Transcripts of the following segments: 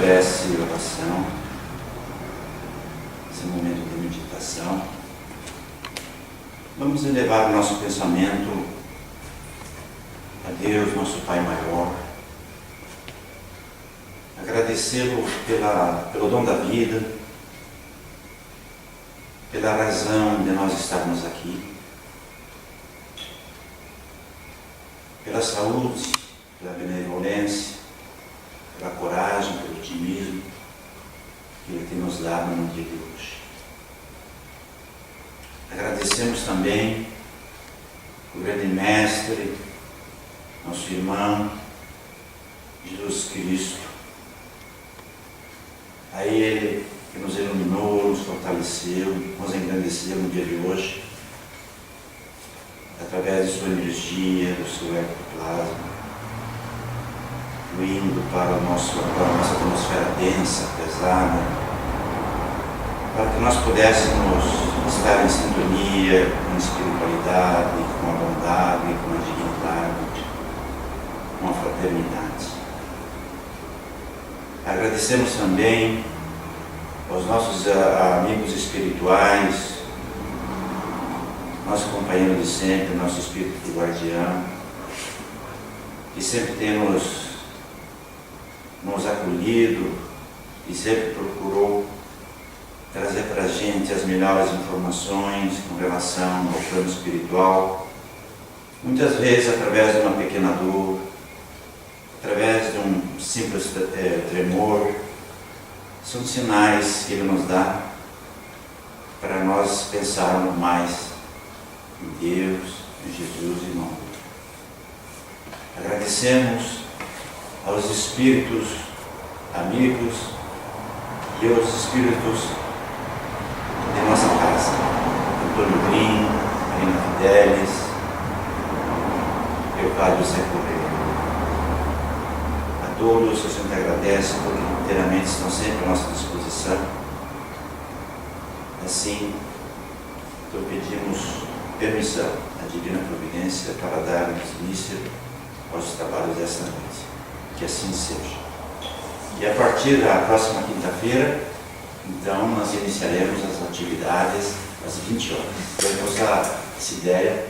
prece e oração, esse momento de meditação. Vamos elevar o nosso pensamento a Deus, nosso Pai maior, agradecê-lo pelo dom da vida, pela razão de nós estarmos aqui, pela saúde, pela benevolência, pela coragem, pelo otimismo que Ele tem nos dado no dia de hoje. Agradecemos também o grande Mestre, nosso irmão, Jesus Cristo, a Ele que nos iluminou, nos fortaleceu, nos engrandeceu no dia de hoje, através de sua energia, do seu ectoplasma, fluindo para a nossa atmosfera densa, pesada, para que nós pudéssemos estar em sintonia com a espiritualidade, com a bondade, com a dignidade, com a fraternidade. Agradecemos também aos nossos amigos espirituais, nosso companheiro de sempre, nosso espírito de guardião, que sempre tem nos acolhido e sempre procurou trazer para a gente as melhores informações com relação ao plano espiritual, muitas vezes através de uma pequena dor, através de um simples tremor. São sinais que Ele nos dá para nós pensarmos mais em Deus, em Jesus e no amor. Agradecemos aos espíritos amigos e aos espíritos de nossa casa, Antônio Green, Marina Fidelis, Leopoldo José Correia. A todos a gente agradece porque inteiramente estão sempre à nossa disposição. Assim, então pedimos permissão à Divina Providência para darmos início aos trabalhos desta noite. Que assim seja. E a partir da próxima quinta-feira, então, nós iniciaremos as atividades às 20 horas. Temos essa ideia,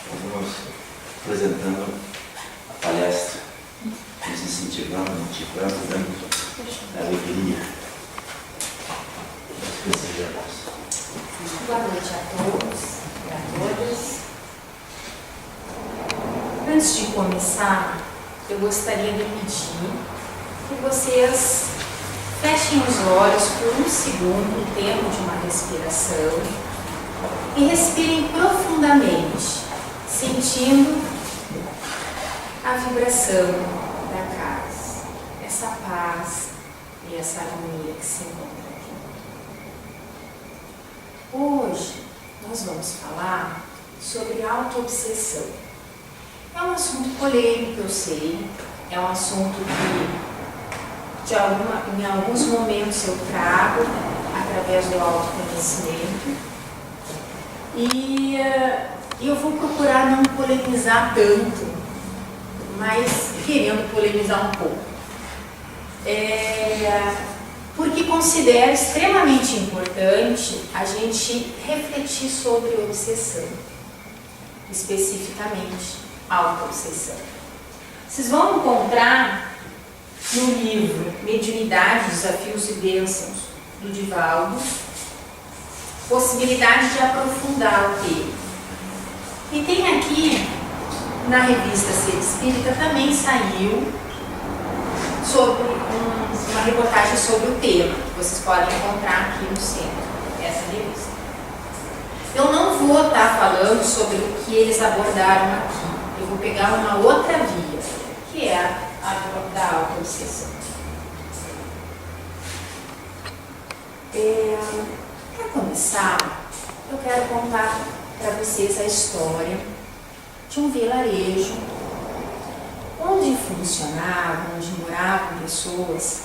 vamos apresentando a palestra, nos incentivando, motivando, dando alegria. Boa noite a todos e a todas. Antes de começar, eu gostaria de pedir que vocês fechem os olhos por um segundo, o tempo de uma respiração, e respirem profundamente, sentindo a vibração da casa, essa paz e essa harmonia que se encontra aqui. Hoje nós vamos falar sobre autoobsessão. É um assunto polêmico, eu sei, é um assunto que em alguns momentos eu trago através do autoconhecimento e eu vou procurar não polemizar tanto, mas querendo polemizar um pouco, porque considero extremamente importante a gente refletir sobre obsessão, especificamente autoobsessão. Vocês vão encontrar no livro Mediunidade, Desafios e Bênçãos, do Divaldo, possibilidade de aprofundar o tema. E tem aqui, na revista Ser Espírita, também saiu sobre uma reportagem sobre o tema, que vocês podem encontrar aqui no centro, essa revista. Eu não vou estar falando sobre o que eles abordaram aqui, eu vou pegar uma outra via, que é a da autoobsessão. Para começar, eu quero contar para vocês a história de um vilarejo onde funcionavam, onde moravam pessoas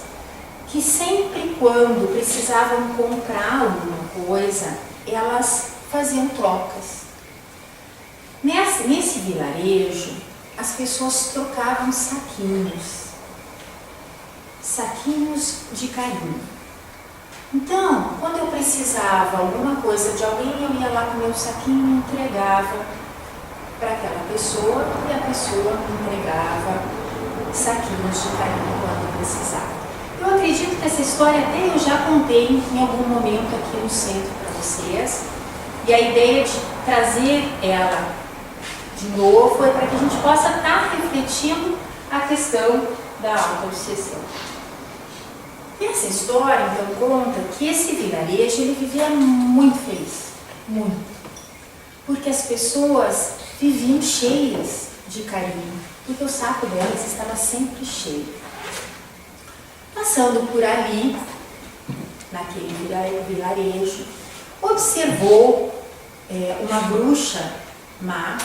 que sempre quando precisavam comprar alguma coisa, elas faziam trocas. Nesse vilarejo, as pessoas trocavam saquinhos saquinhos de carinho. Então, quando eu precisava alguma coisa de alguém, eu ia lá com meu saquinho e entregava para aquela pessoa, e a pessoa me entregava saquinhos de carinho quando eu precisava. Eu acredito que essa história até eu já contei em algum momento aqui no centro para vocês, e a ideia de trazer ela de novo é para que a gente possa estar refletindo a questão da autoobsessão. E essa história, então, conta que esse vilarejo, ele vivia muito feliz, muito. Porque as pessoas viviam cheias de carinho, porque o saco delas estava sempre cheio. Passando por ali, naquele vilarejo, observou uma bruxa má,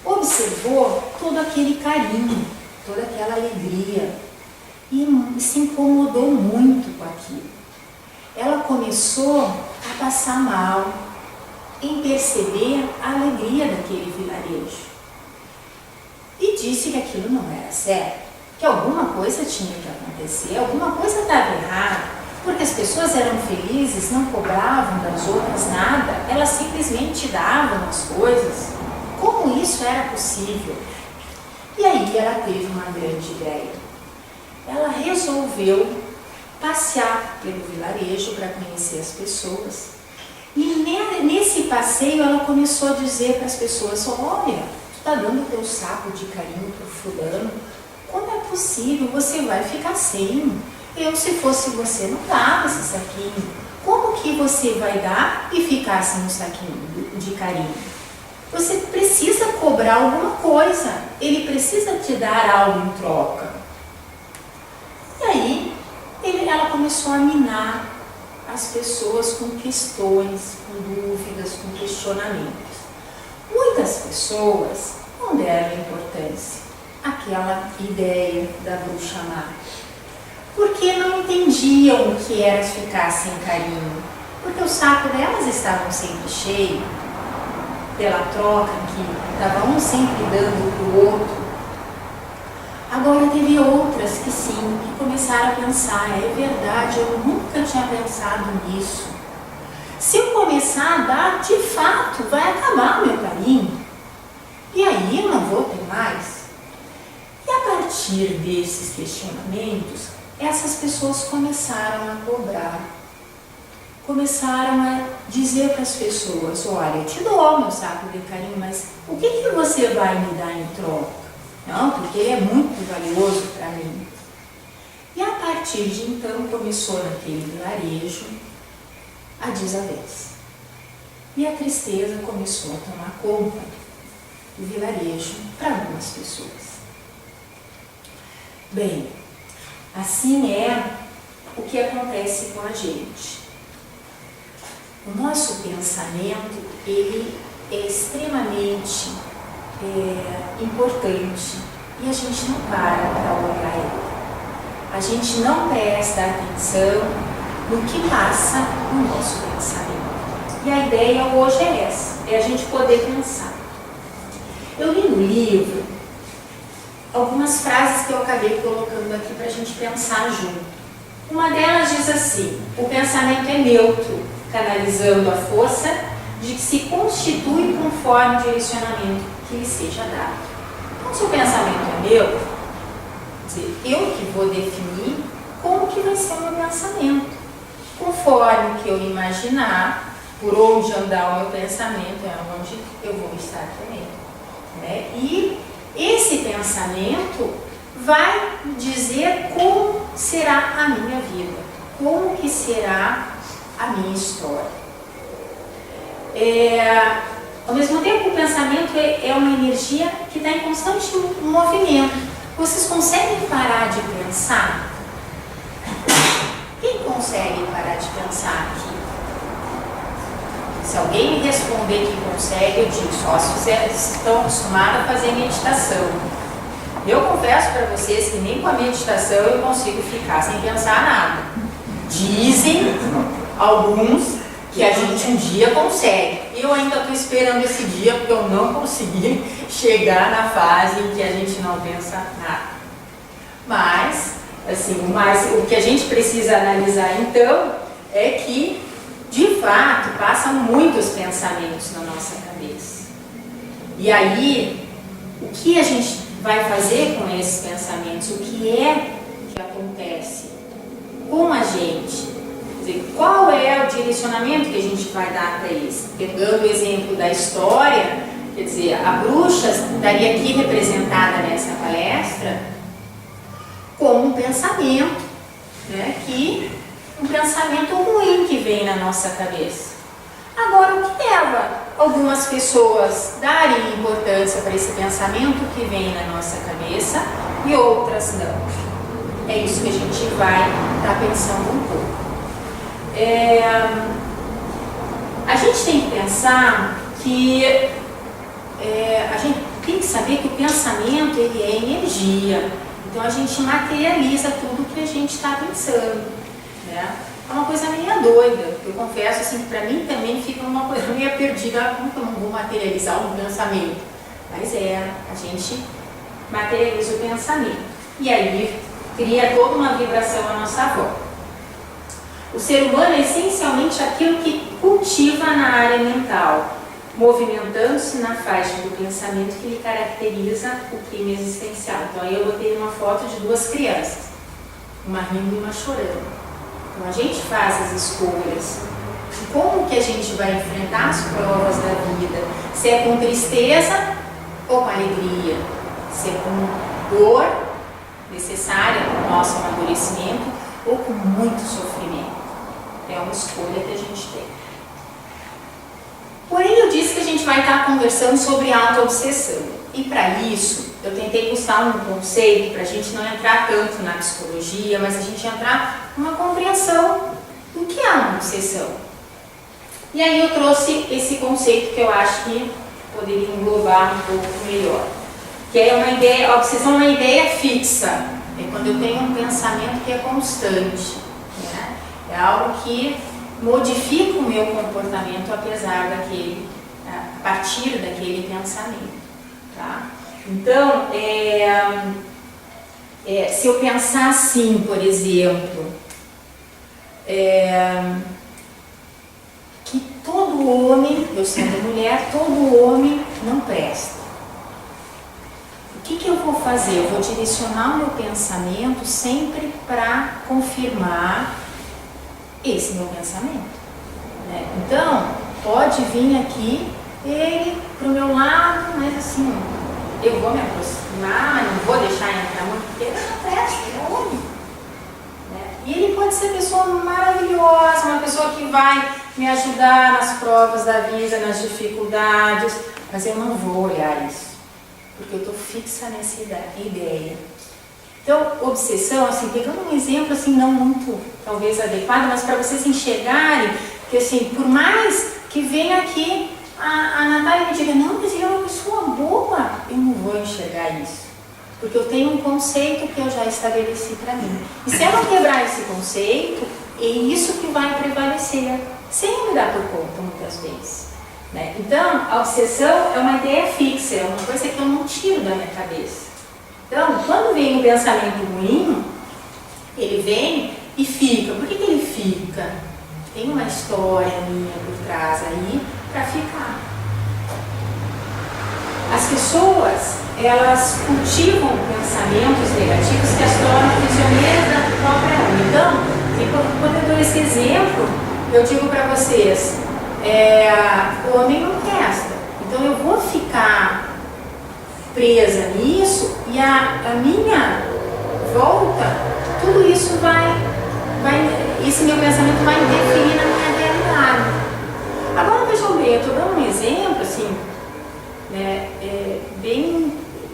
observou todo aquele carinho, toda aquela alegria, e se incomodou muito com aquilo. Ela começou a passar mal em perceber a alegria daquele vilarejo. E disse que aquilo não era certo, que alguma coisa tinha que acontecer, alguma coisa estava errada, porque as pessoas eram felizes, não cobravam das outras nada, elas simplesmente davam as coisas. Como isso era possível? E aí ela teve uma grande ideia. Ela resolveu passear pelo vilarejo para conhecer as pessoas. E nesse passeio ela começou a dizer para as pessoas: olha, tu está dando o teu saco de carinho para o fulano, como é possível? Você vai ficar sem. Eu, se fosse você, não dava esse saquinho. Como que você vai dar e ficar sem um saquinho de carinho? Você precisa cobrar alguma coisa, ele precisa te dar algo em troca. E aí, ela começou a minar as pessoas com questões, com dúvidas, com questionamentos. Muitas pessoas não deram importância àquela ideia da bruxa má, porque não entendiam o que era ficar sem carinho, porque o saco delas estava sempre cheio, pela troca que estava um sempre dando para o outro. Agora teve outras que sim, que começaram a pensar: é verdade, eu nunca tinha pensado nisso. Se eu começar a dar, de fato, vai acabar o meu carinho. E aí eu não vou ter mais. E a partir desses questionamentos, essas pessoas começaram a cobrar. Começaram a dizer para as pessoas: olha, eu te dou meu saco de carinho, mas o que você vai me dar em troca? Não, porque ele é muito valioso para mim. E a partir de então começou naquele vilarejo a desavença. E a tristeza começou a tomar conta do vilarejo para algumas pessoas. Bem, assim é o que acontece com a gente. O nosso pensamento, ele é extremamente importante e a gente não para olhar ele. A gente não presta atenção no que passa no nosso pensamento. E a ideia hoje é essa, é a gente poder pensar. Eu li no livro algumas frases que eu acabei colocando aqui para a gente pensar junto. Uma delas diz assim: o pensamento é neutro, canalizando a força de que se constitui conforme o direcionamento que lhe seja dado. Então, se o pensamento é meu, quer dizer, eu que vou definir como que vai ser o meu pensamento. Conforme o que eu imaginar, por onde andar o meu pensamento, é onde eu vou estar também. Né? E esse pensamento vai dizer como será a minha vida, como que será a minha história. Ao mesmo tempo, o pensamento é uma energia que está em constante movimento. Vocês conseguem parar de pensar? Quem consegue parar de pensar aqui? Se alguém me responder que consegue, eu digo: só se vocês estão acostumados a fazer meditação. Eu confesso para vocês que nem com a meditação eu consigo ficar sem pensar nada. Dizem alguns que a gente um dia consegue. Eu ainda estou esperando esse dia porque eu não consegui chegar na fase em que a gente não pensa nada. Mas Assim, o que a gente precisa analisar então é que, de fato, passam muitos pensamentos na nossa cabeça. E aí, o que a gente vai fazer com esses pensamentos? O que é que acontece com a gente? Quer dizer, qual é o direcionamento que a gente vai dar para isso? Pegando o exemplo da história, quer dizer, a bruxa estaria aqui representada nessa palestra como um pensamento, né, um pensamento ruim que vem na nossa cabeça. Agora, o que leva algumas pessoas a darem importância para esse pensamento que vem na nossa cabeça e outras não? É isso que a gente vai estar pensando um pouco. A gente tem que pensar que a gente tem que saber que o pensamento ele é energia. Então a gente materializa tudo que a gente está pensando, né? É uma coisa meio doida, eu confesso assim, que para mim também fica uma coisa meio perdida, como que eu não vou materializar um pensamento? Mas a gente materializa o pensamento. E aí cria toda uma vibração à nossa volta. O ser humano é essencialmente aquilo que cultiva na área mental, movimentando-se na faixa do pensamento que lhe caracteriza o clima existencial. Então aí eu botei uma foto de duas crianças, uma rindo e uma chorando. Então a gente faz as escolhas de como que a gente vai enfrentar as provas da vida, se é com tristeza ou com alegria, se é com dor necessária para o nosso amadurecimento ou com muito sofrimento. É uma escolha que a gente tem. Porém, eu disse que a gente vai estar conversando sobre autoobsessão. E para isso, eu tentei buscar um conceito para a gente não entrar tanto na psicologia, mas a gente entrar numa compreensão do que é uma obsessão. E aí eu trouxe esse conceito que eu acho que poderia englobar um pouco melhor. Que é uma ideia, a obsessão é uma ideia fixa. É quando eu tenho um pensamento que é constante, né? É algo que modifica o meu comportamento a partir daquele pensamento, tá? Então, se eu pensar assim, por exemplo, que todo homem, eu sendo mulher, todo homem não presta. O que eu vou fazer? Eu vou direcionar o meu pensamento sempre para confirmar esse meu pensamento, né? Então, pode vir aqui ele para o meu lado, mas assim, eu vou me aproximar, mas não vou deixar entrar muito, porque ele não presta, ele é homem, né? E ele pode ser pessoa maravilhosa, uma pessoa que vai me ajudar nas provas da vida, nas dificuldades, mas eu não vou olhar isso, porque eu estou fixa nessa ideia. Então, obsessão, assim, pegando um exemplo assim, não muito, talvez, adequado, mas para vocês enxergarem que, assim, por mais que venha aqui a Natália me diga, não, mas ele é uma pessoa boa, eu não vou enxergar isso, porque eu tenho um conceito que eu já estabeleci para mim. E se eu não quebrar esse conceito, é isso que vai prevalecer, sem me dar por conta, muitas vezes, né? Então, a obsessão é uma ideia fixa, é uma coisa que eu não tiro da minha cabeça. Então, quando vem um pensamento ruim, ele vem e fica. Por que ele fica? Tem uma história minha por trás aí para ficar. As pessoas, elas cultivam pensamentos negativos que as tornam prisioneiras da própria alma. Então, quando eu dou esse exemplo, eu digo para vocês, o homem não presta. Então, eu vou ficar presa nisso e a minha volta, tudo isso esse meu pensamento vai interferir na minha realidade. Agora vejam bem, eu estou dando um exemplo assim, né, bem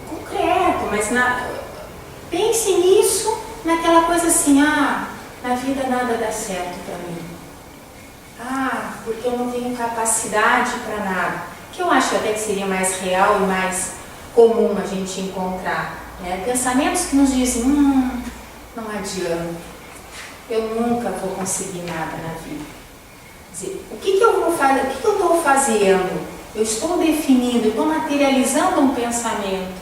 concreto, mas pense nisso, naquela coisa assim, na vida nada dá certo para mim. Porque eu não tenho capacidade para nada. Que eu acho até que seria mais real e mais comum a gente encontrar, né? Pensamentos que nos dizem, não adianta, eu nunca vou conseguir nada na vida. Quer dizer, o que eu vou fazer? O que eu estou fazendo? Eu estou definindo, eu estou materializando um pensamento,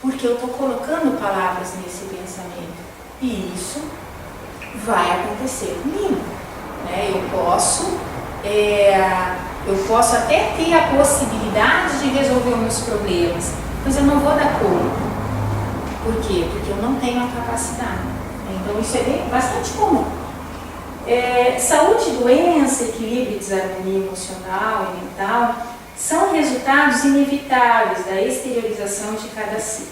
porque eu estou colocando palavras nesse pensamento. E isso vai acontecer comigo, né? Eu posso até ter a possibilidade de resolver os meus problemas, mas eu não vou dar conta. Por quê? Porque eu não tenho a capacidade. Então isso é bastante comum. Saúde, doença, equilíbrio e desarmonia emocional e mental são resultados inevitáveis da exteriorização de cada si.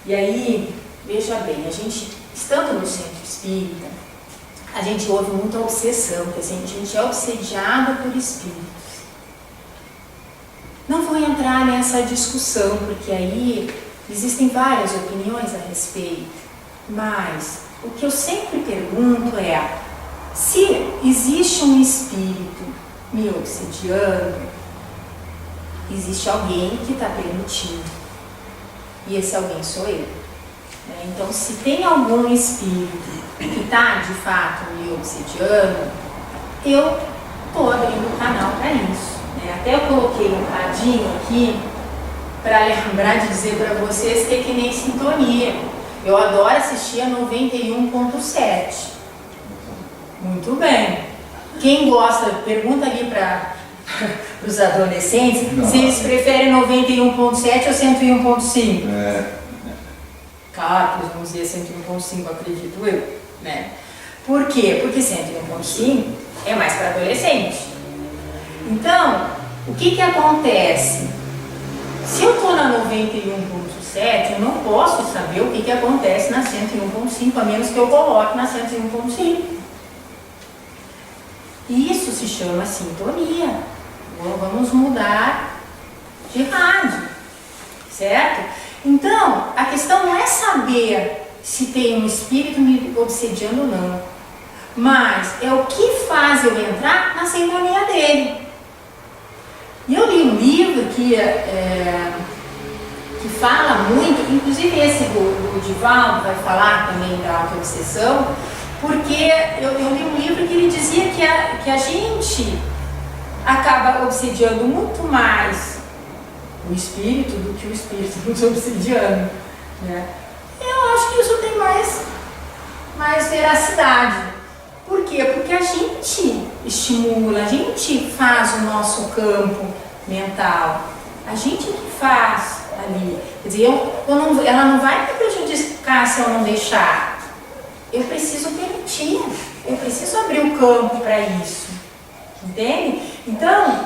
E aí, veja bem, a gente, estando no centro espírita, a gente ouve muita obsessão, porque assim, a gente é obsediado por espíritos. Não vou entrar nessa discussão, porque aí existem várias opiniões a respeito, mas o que eu sempre pergunto é: se existe um espírito me obsediando, existe alguém que está permitindo, e esse alguém sou eu. Então, se tem algum espírito que está de fato me obsediando, eu estou abrindo o canal para isso. Até eu coloquei um cadinho aqui para lembrar de dizer para vocês que é que nem sintonia. Eu adoro assistir a 91.7. Muito bem. Quem gosta, pergunta ali para os adolescentes se eles preferem 91.7 ou 101.5. Claro, eles vão dizer 101.5, acredito eu, né? Por quê? Porque 101.5 é mais para adolescente. Então, o que acontece? Se eu estou na 91.7, eu não posso saber o que acontece na 101.5, a menos que eu coloque na 101.5. Isso se chama sintonia. Vamos mudar de rádio, certo? Então, a questão não é saber se tem um espírito me obsediando ou não, mas é o que faz eu entrar na sintonia dele. E eu li um livro que fala muito, inclusive esse do Divaldo vai falar também da autoobsessão, porque eu li um livro que ele dizia que a gente acaba obsediando muito mais o espírito do que o espírito nos obsediando, né? Eu acho que isso tem mais veracidade. Por quê? Porque a gente estimula, a gente faz o nosso campo mental, a gente que faz ali. Quer dizer, ela não vai me prejudicar se eu não deixar. Eu preciso permitir, eu preciso abrir o campo para isso. Entende? Então,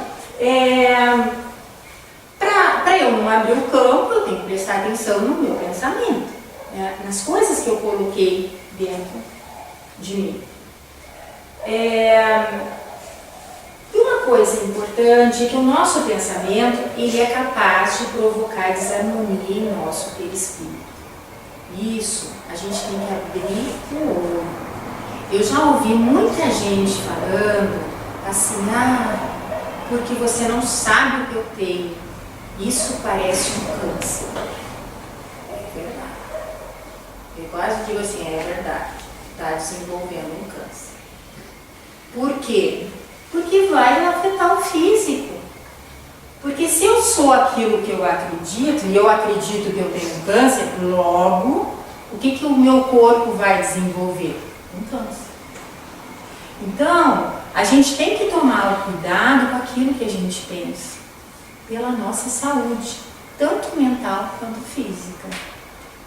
para eu não abrir o campo, eu tenho que prestar atenção no meu pensamento, né? Nas coisas que eu coloquei dentro de mim. E uma coisa importante é que o nosso pensamento ele é capaz de provocar desarmonia em nosso perispírito. Isso, a gente tem que abrir o olho. Eu já ouvi muita gente falando assim, porque você não sabe o que eu tenho. Isso parece um câncer. É verdade. Eu quase digo assim, é verdade. Está desenvolvendo um câncer. Por quê? Porque vai afetar o físico. Porque se eu sou aquilo que eu acredito, e eu acredito que eu tenho um câncer, logo, o que o meu corpo vai desenvolver? Um câncer. Então, a gente tem que tomar cuidado com aquilo que a gente pensa, pela nossa saúde, tanto mental quanto física.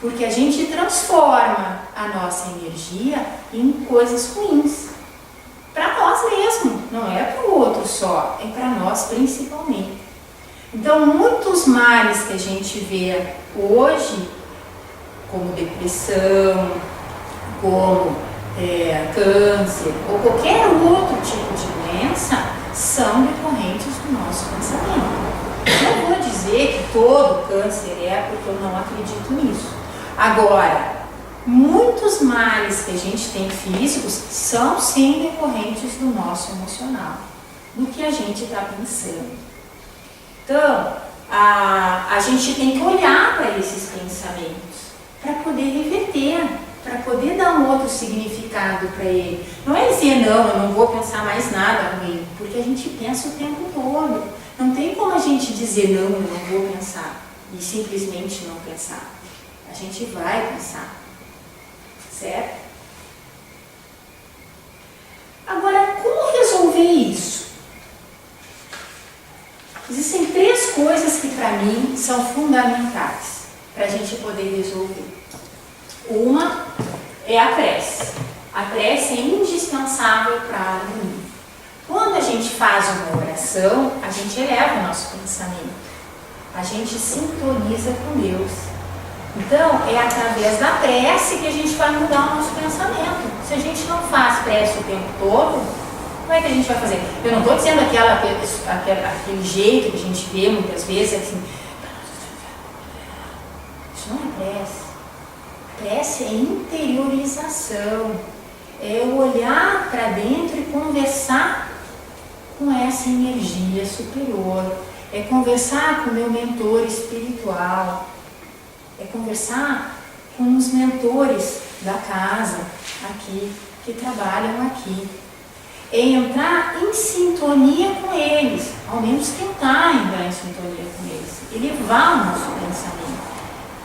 Porque a gente transforma a nossa energia em coisas ruins. Para nós mesmos, não é para o outro só, é para nós principalmente. Então, muitos males que a gente vê hoje, como depressão, como câncer ou qualquer outro tipo de doença, são decorrentes do nosso pensamento. Não vou dizer que todo câncer porque eu não acredito nisso. Agora, muitos males que a gente tem físicos são sim decorrentes do nosso emocional, do que a gente está pensando. Então, a gente tem que olhar para esses pensamentos para poder reverter, para poder dar um outro significado para ele. Não é dizer, não, eu não vou pensar mais nada ruim, porque a gente pensa o tempo todo. Não tem como a gente dizer, não, eu não vou pensar, e simplesmente não pensar. A gente vai pensar, certo? Agora, como resolver isso? Existem 3 coisas que para mim são fundamentais para a gente poder resolver. Uma é a prece. A prece é indispensável para a harmonia. Quando a gente faz uma oração, a gente eleva o nosso pensamento. A gente sintoniza com Deus. Então, é através da prece que a gente vai mudar o nosso pensamento. Se a gente não faz prece o tempo todo, como é que a gente vai fazer? Eu não estou dizendo aquele jeito que a gente vê muitas vezes, assim. Isso não é prece. Prece é interiorização. É eu olhar para dentro e conversar com essa energia superior. É conversar com o meu mentor espiritual. É conversar com os mentores da casa aqui, que trabalham aqui. É entrar em sintonia com eles, ao menos tentar entrar em sintonia com eles, elevar o nosso pensamento.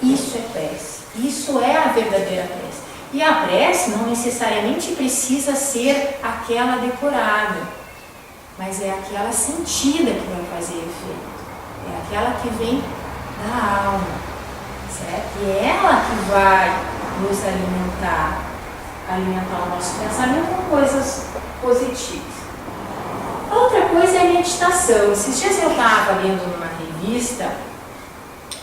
Isso é prece, isso é a verdadeira prece. E a prece não necessariamente precisa ser aquela decorada, mas é aquela sentida que vai fazer efeito, é aquela que vem da alma, certo? E é ela que vai nos alimentar o nosso pensamento com coisas positivas. Outra coisa é a meditação. Esses dias eu estava lendo numa revista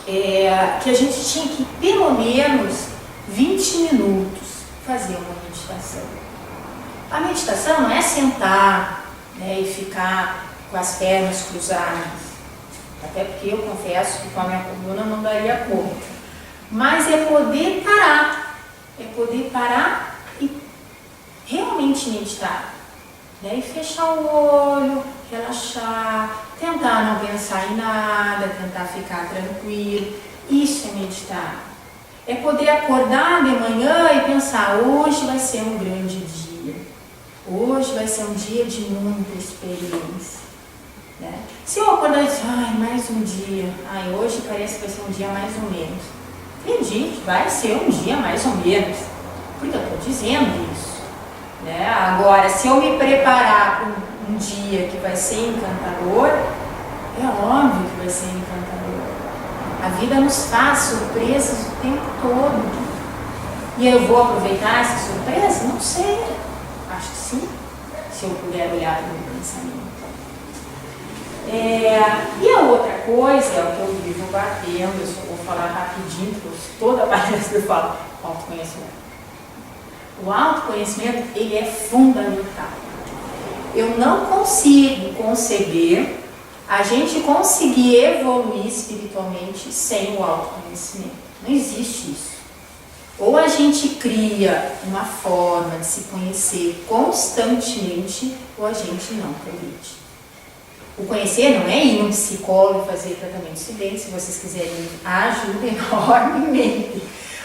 que a gente tinha que pelo menos 20 minutos fazer uma meditação. A meditação não é sentar, né, e ficar com as pernas cruzadas, até porque eu confesso que com a minha coluna não daria conta, mas é poder parar e realmente meditar, né? E fechar o olho, relaxar, tentar não pensar em nada, tentar ficar tranquilo. Isso é meditar. É poder acordar de manhã e pensar: hoje vai ser um grande dia, hoje vai ser um dia de muita experiência, né? Se eu acordar e dizer: ai, mais um dia, ai, hoje parece que vai ser um dia mais ou menos, acredite, vai ser um dia mais ou menos, porque eu estou dizendo isso, né? Agora, se eu me preparar para um dia que vai ser encantador, é óbvio que vai ser encantador. A vida nos faz surpresas o tempo todo. E eu vou aproveitar essa surpresa? Não sei. Acho que sim, se eu puder olhar para o meu pensamento. E a outra coisa é o que eu vivo batendo, eu só vou falar rapidinho, porque toda palestra eu falo: autoconhecimento. O autoconhecimento, ele é fundamental. Eu não consigo conceber a gente conseguir evoluir espiritualmente sem o autoconhecimento. Não existe isso. Ou a gente cria uma forma de se conhecer constantemente, ou a gente não progride. O conhecer não é ir no psicólogo e fazer tratamento. Se bem, se vocês quiserem, ajuda enormemente.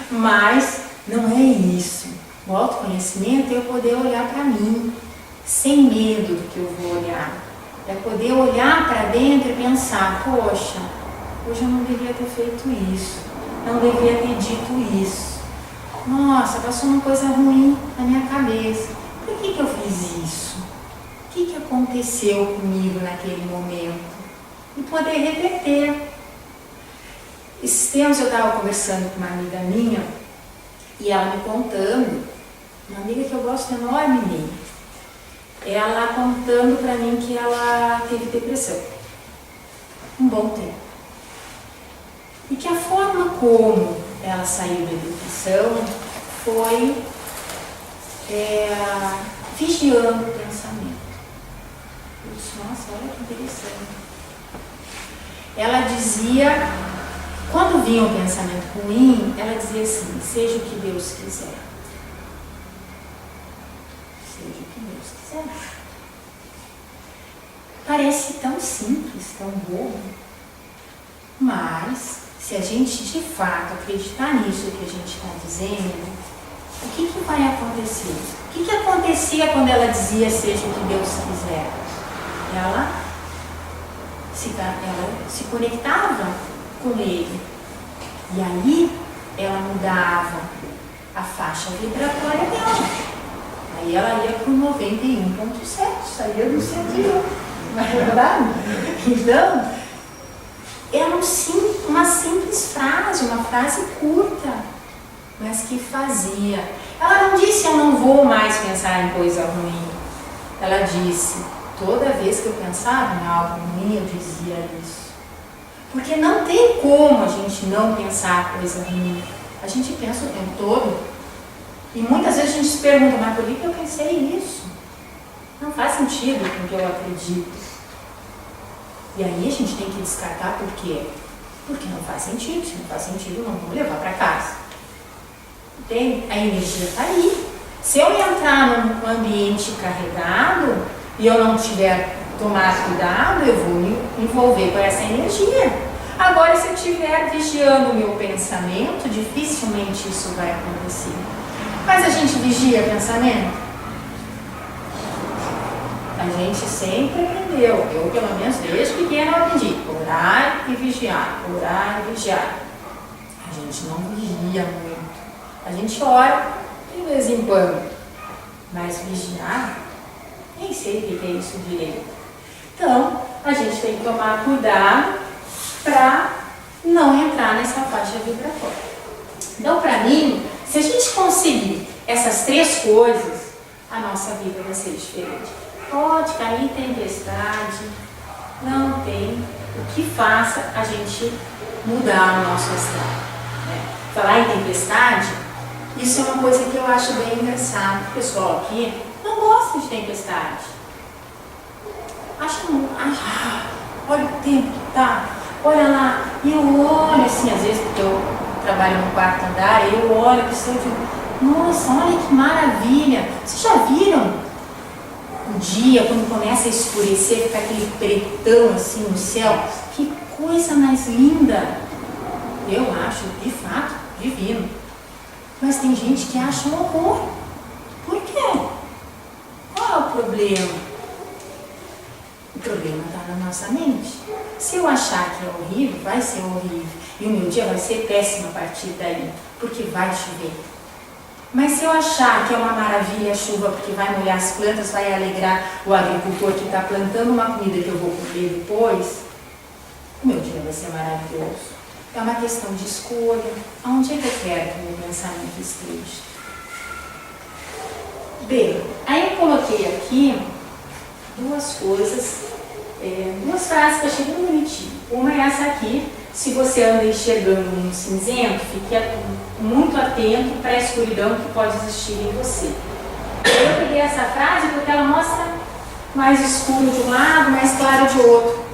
Mas não é isso. O autoconhecimento é eu poder olhar para mim, sem medo do que eu vou olhar. É poder olhar para dentro e pensar: poxa, hoje eu não devia ter feito isso, não devia ter dito isso. Nossa, passou uma coisa ruim na minha cabeça. Por que eu fiz isso? O que aconteceu comigo naquele momento? E poder reverter. Esses tempos eu estava conversando com uma amiga minha e ela me contando, uma amiga que eu gosto enormemente, ela contando para mim que ela teve depressão um bom tempo. E que a forma como ela saiu da depressão foi vigiando o pensamento. Eu disse: nossa, olha que interessante. Ela dizia, quando vinha um pensamento ruim, ela dizia assim: seja o que Deus quiser. Seja o que Deus quiser. Parece tão simples, tão bobo, mas se a gente de fato acreditar nisso que a gente está dizendo, o que vai acontecer? O que acontecia quando ela dizia seja o que Deus quiser? Ela se conectava com Ele. E aí ela mudava a faixa vibratória dela. Aí ela ia para o 91,7, saía do 101, não é verdade? Então, era uma simples frase, uma frase curta, mas que fazia. Ela não disse, eu não vou mais pensar em coisa ruim. Ela disse, toda vez que eu pensava em algo ruim, eu dizia isso. Porque não tem como a gente não pensar coisa ruim. A gente pensa o tempo todo. E muitas vezes a gente se pergunta, mas por que eu pensei isso? Não faz sentido com o que eu acredito. E aí a gente tem que descartar por quê? Porque não faz sentido. Se não faz sentido, não vou levar para casa. Entende? A energia está aí. Se eu entrar num ambiente carregado e eu não tiver tomado cuidado, eu vou me envolver com essa energia. Agora, se eu estiver vigiando o meu pensamento, dificilmente isso vai acontecer. Mas a gente vigia pensamento? A gente sempre aprendeu. Eu, pelo menos, desde pequena, aprendi. Orar e vigiar. Orar e vigiar. A gente não vigia muito. A gente ora de vez em quando. Mas vigiar, nem sei o que é isso direito. Então, a gente tem que tomar cuidado para não entrar nessa faixa vibratória. Então, para mim, se a gente conseguir essas três coisas, a nossa vida vai ser diferente. Pode cair tempestade, não tem o que faça a gente mudar o nosso astral. Né? Falar em tempestade, isso é uma coisa que eu acho bem engraçado. O pessoal aqui não gosta de tempestade. Olha o tempo que tá, olha lá. E eu olho assim, às vezes, porque eu trabalho no quarto andar, eu olho para o céu e digo, nossa, olha que maravilha. Vocês já viram o dia, quando começa a escurecer, fica aquele pretão assim no céu? Que coisa mais linda! Eu acho, de fato, divino. Mas tem gente que acha um horror. Por quê? Qual é o problema? O problema está na nossa mente. Se eu achar que é horrível, vai ser horrível. E o meu dia vai ser péssimo a partir daí, porque vai chover. Mas se eu achar que é uma maravilha a chuva, porque vai molhar as plantas, vai alegrar o agricultor que está plantando uma comida que eu vou comer depois, o meu dia vai ser maravilhoso. É uma questão de escolha. Aonde é que eu quero que o meu pensamento esteja? Bem, aí eu coloquei aqui duas coisas, duas frases que eu achei muito bonitinho. Uma é essa aqui: se você anda enxergando um cinzento, fique muito atento para a escuridão que pode existir em você. Eu peguei essa frase porque ela mostra mais escuro de um lado, mais claro de outro.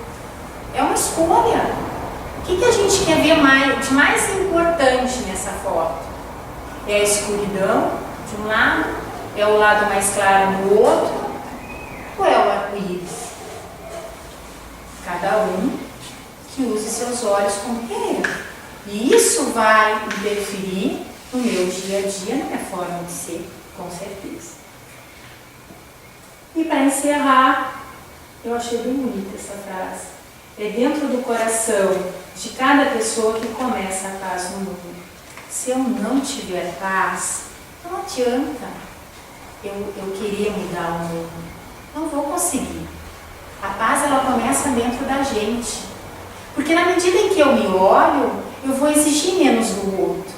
É uma escolha. O que a gente quer ver de mais importante nessa foto? É a escuridão de um lado? É o lado mais claro no outro? Ou é o arco-íris? Cada um que use seus olhos como queira. E isso vai interferir no meu dia a dia, na minha forma de ser, com certeza. E para encerrar, eu achei bem bonita essa frase. É dentro do coração de cada pessoa que começa a paz no mundo. Se eu não tiver paz, não adianta eu querer mudar o mundo. Não vou conseguir. A paz, ela começa dentro da gente. Porque na medida em que eu me olho, eu vou exigir menos do outro.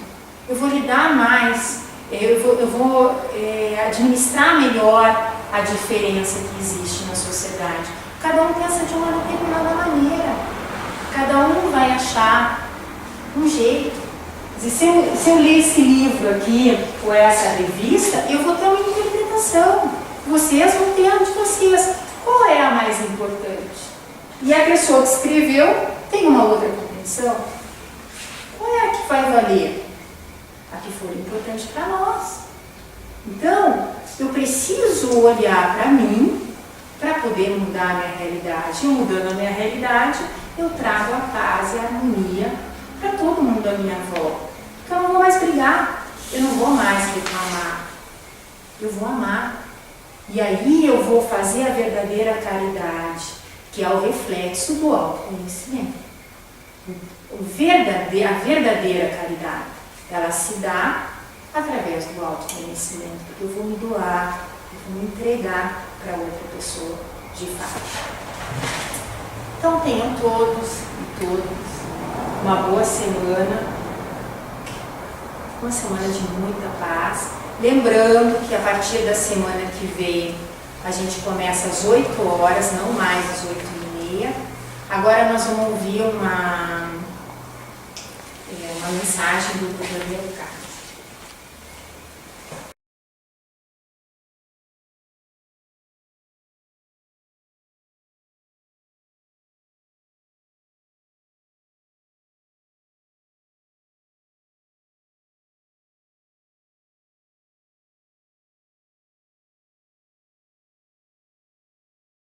Eu vou lidar mais. Eu vou administrar melhor a diferença que existe na sociedade. Cada um pensa de uma determinada maneira. Cada um vai achar um jeito. Se eu ler esse livro aqui, ou essa revista, eu vou ter uma interpretação. Vocês vão ter a de vocês. Qual é a mais importante? E a pessoa que escreveu tem uma outra compreensão. Qual é a que vai valer? A que for importante para nós. Então, eu preciso olhar para mim para poder mudar a minha realidade. E mudando a minha realidade, eu trago a paz e a harmonia para todo mundo à minha volta. Porque eu não vou mais brigar, eu não vou mais reclamar. Eu vou amar. E aí eu vou fazer a verdadeira caridade, que é o reflexo do autoconhecimento. A verdadeira caridade, ela se dá através do autoconhecimento, porque eu vou me doar, eu vou me entregar para outra pessoa de fato. Então tenham todos e todas uma boa semana, uma semana de muita paz. Lembrando que a partir da semana que vem a gente começa às 8 horas, não mais às 8h30. Agora nós vamos ouvir uma mensagem do Dr. Leocádio.